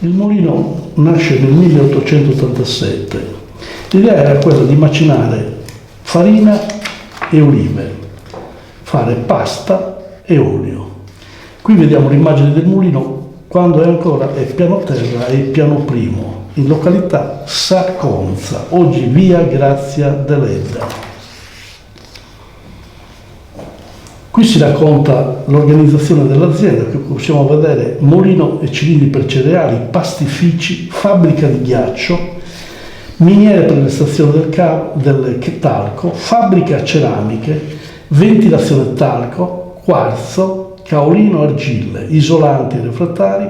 Il mulino nasce nel 1887. L'idea era quella di macinare farina e olive, fare pasta e olio. Qui vediamo l'immagine del mulino quando è piano terra e piano primo, in località Saconza, oggi via Grazia Deledda. Qui si racconta l'organizzazione dell'azienda, che possiamo vedere mulino e cilindri per cereali, pastifici, fabbrica di ghiaccio, miniere per l'estrazione del talco, fabbrica ceramiche, ventilazione talco, quarzo, caolino, argille, isolanti e refrattari,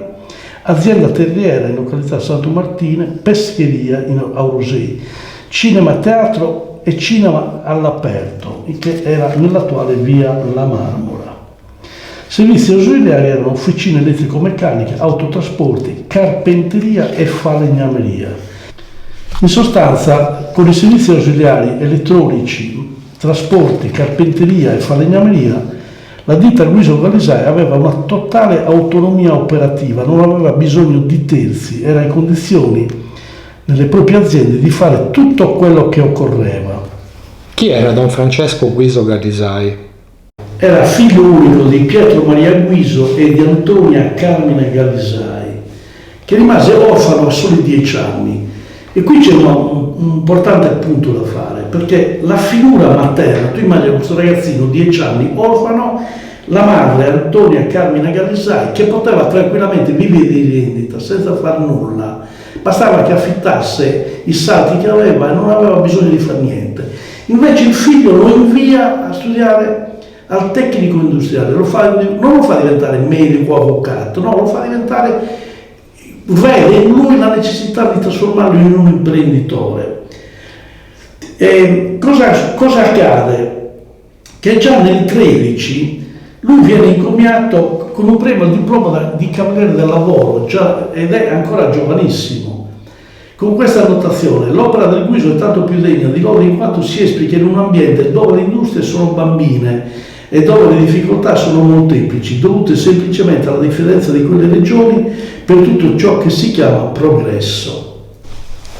azienda terriera in località Santo Martine, pescheria in Aurosei, cinema, teatro e cinema all'aperto, che era nell'attuale via La Marmora. Servizi ausiliari erano officine elettrico-meccaniche, autotrasporti, carpenteria e falegnameria. In sostanza, con i servizi ausiliari elettronici, trasporti, carpenteria e falegnameria, la ditta Guiso Galisai aveva una totale autonomia operativa, non aveva bisogno di terzi, era in condizioni nelle proprie aziende di fare tutto quello che occorreva. Chi era Don Francesco Guiso Galisai? Era figlio unico di Pietro Maria Guiso e di Antonia Carmine Galisai, che rimase orfano a soli 10 anni. E qui c'è un importante punto da fare, perché la figura materna, tu immagini questo ragazzino 10 anni, orfano, la madre Antonia Carmine Galisai, che poteva tranquillamente vivere di rendita senza far nulla, bastava che affittasse i salti che aveva e non aveva bisogno di fare niente. Invece il figlio lo invia a studiare al tecnico industriale, non lo fa diventare medico o avvocato, no, lo fa diventare, vede in lui la necessità di trasformarlo in un imprenditore. Cosa accade? Che già nel 13 lui viene incommiato con un premio al diploma di cavaliere del lavoro, ed è ancora giovanissimo. Con questa annotazione, l'opera del Guiso è tanto più degna di lode in quanto si esplica in un ambiente dove le industrie sono bambine e dove le difficoltà sono molteplici, dovute semplicemente alla differenza di quelle regioni per tutto ciò che si chiama progresso.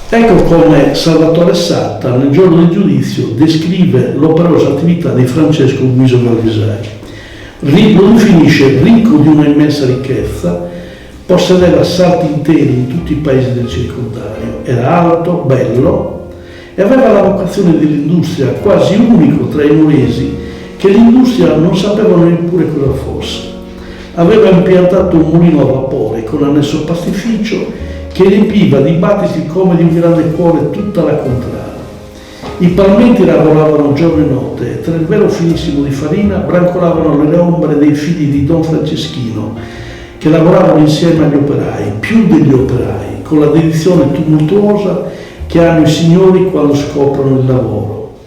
Ecco come Salvatore Satta, nel giorno del giudizio, descrive l'operosa attività di Francesco Guiso Galisai. Lo definisce ricco di una immensa ricchezza, possedeva salti interi in tutti i paesi del circondario, era alto, bello e aveva la vocazione dell'industria, quasi unico tra i nuoresi, che l'industria non sapevano neppure cosa fosse. Aveva impiantato un mulino a vapore con annesso pastificio che riempiva di battiti come di un grande cuore tutta la contrada. I palmenti lavoravano giorno e notte e tra il velo finissimo di farina brancolavano le ombre dei figli di Don Franceschino, che lavoravano insieme agli operai, più degli operai, con la dedizione tumultuosa che hanno i signori quando scoprono il lavoro.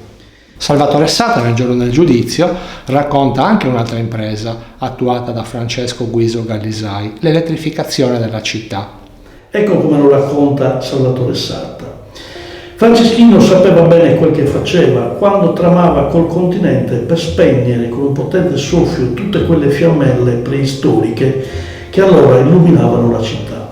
Salvatore Satta, nel giorno del giudizio, racconta anche un'altra impresa attuata da Francesco Guiso Galisai, l'elettrificazione della città. Ecco come lo racconta Salvatore Satta. Franceschino sapeva bene quel che faceva quando tramava col continente per spegnere con un potente soffio tutte quelle fiammelle preistoriche che allora illuminavano la città.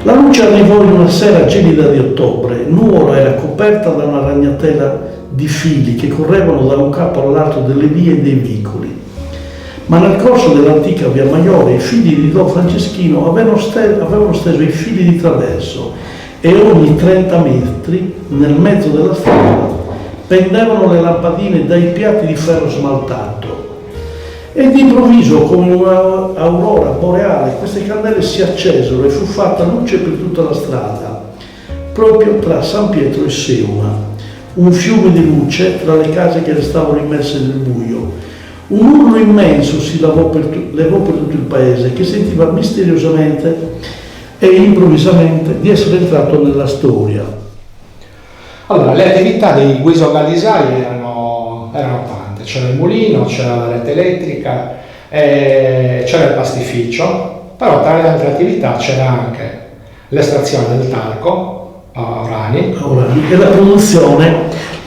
La luce arrivò in una sera gelida di ottobre. Nuvola era coperta da una ragnatela di fili che correvano da un capo all'altro delle vie e dei vicoli. Ma nel corso dell'antica via Maiore i figli di Don Franceschino avevano steso i fili di traverso e ogni 30 metri, nel mezzo della strada, pendevano le lampadine dai piatti di ferro smaltato. E d'improvviso, come un'aurora boreale, queste candele si accesero e fu fatta luce per tutta la strada, proprio tra San Pietro e Seuma. Un fiume di luce tra le case che restavano immerse nel buio. Un urlo immenso si levò per tutto il paese, che sentiva misteriosamente e improvvisamente di essere entrato nella storia. Allora, le attività di Guiso Galisai erano tante. C'era il mulino, c'era la rete elettrica, c'era il pastificio, però tra le altre attività c'era anche l'estrazione del talco a Orani e la produzione,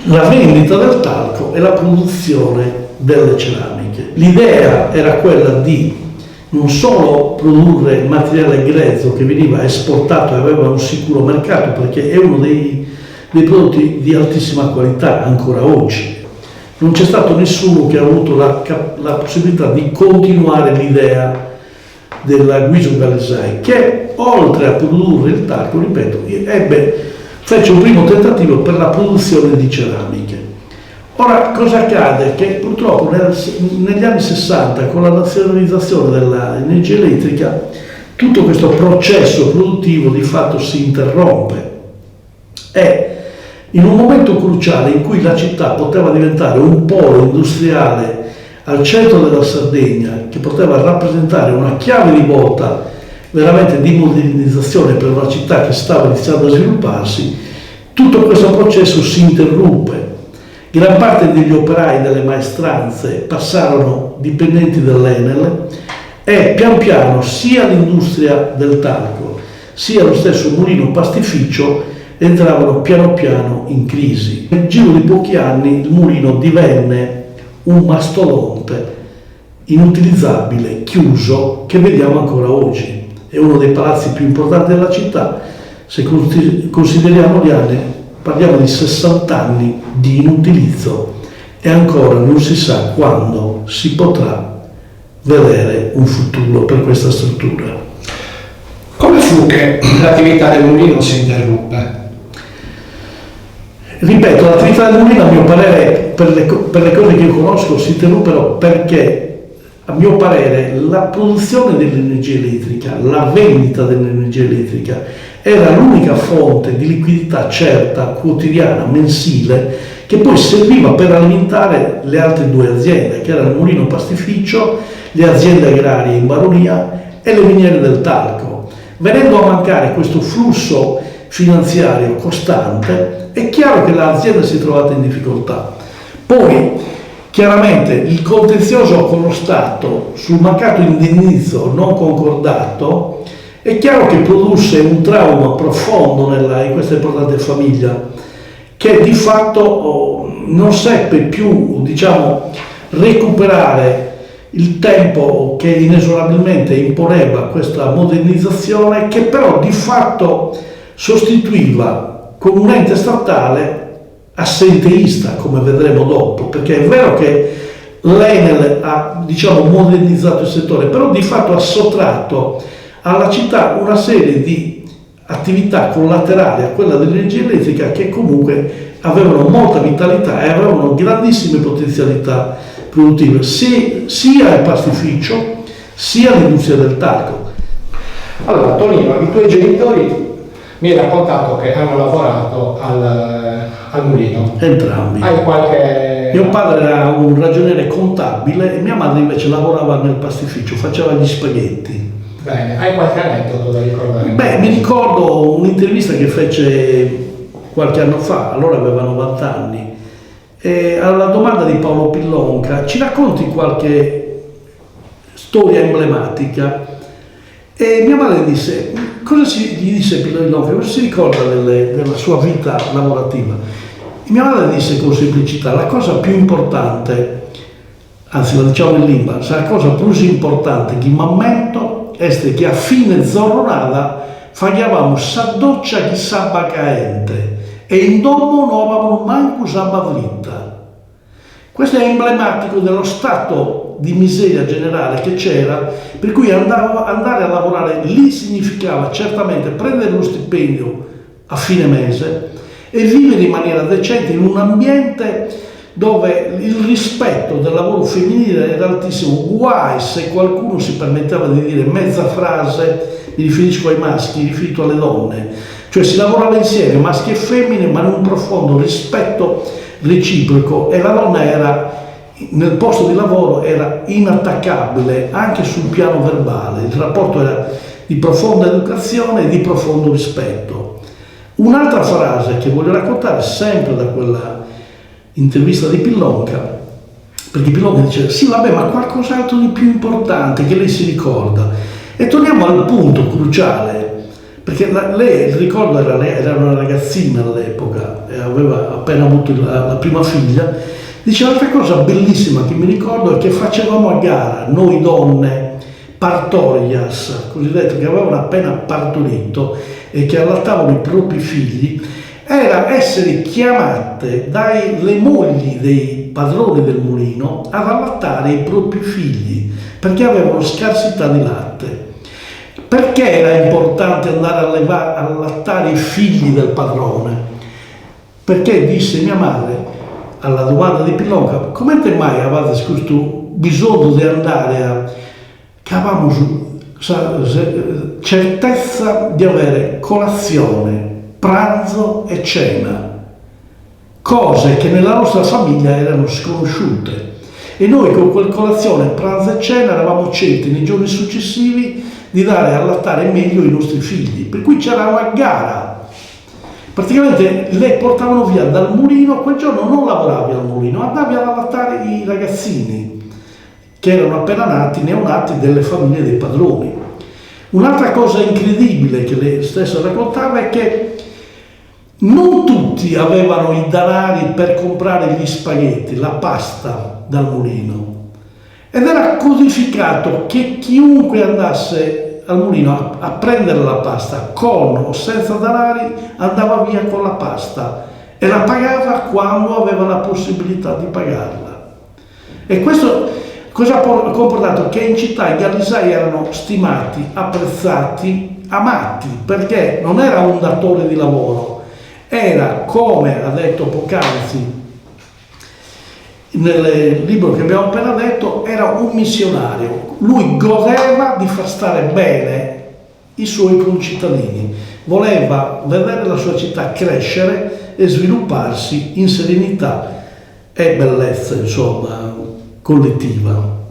la vendita del talco e la produzione delle ceramiche. L'idea era quella di non solo produrre materiale grezzo che veniva esportato e aveva un sicuro mercato, perché è uno dei prodotti di altissima qualità ancora oggi. Non c'è stato nessuno che ha avuto la possibilità di continuare l'idea della Guiso Galesai, che oltre a produrre il talco, ripeto, fece un primo tentativo per la produzione di ceramiche. Ora, cosa accade? Che purtroppo negli anni 60, con la nazionalizzazione dell'energia elettrica, tutto questo processo produttivo di fatto si interrompe e in un momento cruciale in cui la città poteva diventare un polo industriale al centro della Sardegna, che poteva rappresentare una chiave di volta veramente di modernizzazione per una città che stava iniziando a svilupparsi, tutto questo processo si interruppe. Gran parte degli operai delle maestranze passarono dipendenti dell'Enel e pian piano sia l'industria del talco sia lo stesso mulino pastificio entravano piano piano in crisi. Nel giro di pochi anni il mulino divenne un mastodonte inutilizzabile, chiuso, che vediamo ancora oggi. È uno dei palazzi più importanti della città. Se consideriamo gli anni, parliamo di 60 anni di inutilizzo e ancora non si sa quando si potrà vedere un futuro per questa struttura. Come fu che l'attività del mulino si interruppe? Ripeto, l'attività del mulino, a mio parere, per le cose che io conosco, si interruppero perché, a mio parere, la produzione dell'energia elettrica, la vendita dell'energia elettrica, era l'unica fonte di liquidità certa, quotidiana, mensile, che poi serviva per alimentare le altre due aziende, che erano il mulino pastificio, le aziende agrarie in baronia e le miniere del talco. Venendo a mancare questo flusso finanziario costante, è chiaro che l'azienda si è trovata in difficoltà. Poi, chiaramente, il contenzioso con lo Stato sul mancato indennizzo non concordato è chiaro che produsse un trauma profondo in questa importante famiglia, che di fatto non seppe più, recuperare il tempo che inesorabilmente imponeva questa modernizzazione, che però di fatto sostituiva con un ente statale assenteista, come vedremo dopo, perché è vero che l'Enel ha modernizzato il settore, però di fatto ha sottratto alla città una serie di attività collaterali a quella dell'energia elettrica che comunque avevano molta vitalità e avevano grandissime potenzialità produttive, sia il pastificio sia l'industria del talco. Allora, Tonino, i tuoi genitori mi hai raccontato che hanno lavorato al mulino. Entrambi. Hai qualche... Mio padre era un ragioniere contabile e mia madre invece lavorava nel pastificio, faceva gli spaghetti. Bene, hai qualche aneddoto da ricordare? Beh, mi ricordo un'intervista che fece qualche anno fa, allora aveva 90 anni, e alla domanda di Paolo Pillonca: ci racconti qualche storia emblematica? E mia madre disse: gli disse Pillonca, cosa si ricorda della sua vita lavorativa? E mia madre disse con semplicità: la cosa più importante, anzi la diciamo in lingua, la cosa più importante che mi ammento è che a fine giornata facevamo sa doccia che sabba caente e in domo non avevamo manco sabba fritta. Questo è emblematico dello stato di miseria generale che c'era, per cui andare a lavorare lì significava certamente prendere lo stipendio a fine mese e vivere in maniera decente in un ambiente dove il rispetto del lavoro femminile era altissimo. Guai se qualcuno si permetteva di dire mezza frase, mi riferisco ai maschi, riferito alle donne, cioè si lavorava insieme maschi e femmine ma in un profondo rispetto reciproco, e la donna era nel posto di lavoro era inattaccabile anche sul piano verbale, il rapporto era di profonda educazione e di profondo rispetto. Un'altra frase che voglio raccontare sempre da quella intervista di Pillonca, perché Pillonca dice: sì vabbè, ma qualcos'altro di più importante che lei si ricorda. E torniamo al punto cruciale, perché lei, il ricordo era una ragazzina all'epoca, aveva appena avuto la prima figlia. Dice: l'altra cosa bellissima che mi ricordo è che facevamo a gara noi donne partorias, cosiddetto, che avevano appena partorito e che allattavano i propri figli, era essere chiamate dalle mogli dei padroni del mulino ad allattare i propri figli perché avevano scarsità di latte. Perché era importante andare a allattare i figli del padrone? Perché disse mia madre alla domanda di Pilonca: come te mai avete questo bisogno di andare a che avevamo certezza di avere colazione, pranzo e cena, cose che nella nostra famiglia erano sconosciute, e noi con quel colazione, pranzo e cena eravamo certi nei giorni successivi di dare a allattare meglio i nostri figli, per cui c'era una gara. Praticamente le portavano via dal mulino, quel giorno non lavoravi al mulino, andavi ad allattare i ragazzini che erano appena nati, neonati delle famiglie dei padroni. Un'altra cosa incredibile che lei stessa raccontava è che non tutti avevano i denari per comprare gli spaghetti, la pasta dal mulino, ed era codificato che chiunque andasse al mulino a prendere la pasta con o senza denari andava via con la pasta e la pagava quando aveva la possibilità di pagarla. E questo cosa ha comportato? Che in città i gallisai erano stimati, apprezzati, amati, perché non era un datore di lavoro, era, come ha detto poc'anzi nel libro che abbiamo appena letto, era un missionario. Lui godeva di far stare bene i suoi concittadini, voleva vedere la sua città crescere e svilupparsi in serenità e bellezza, insomma, collettiva.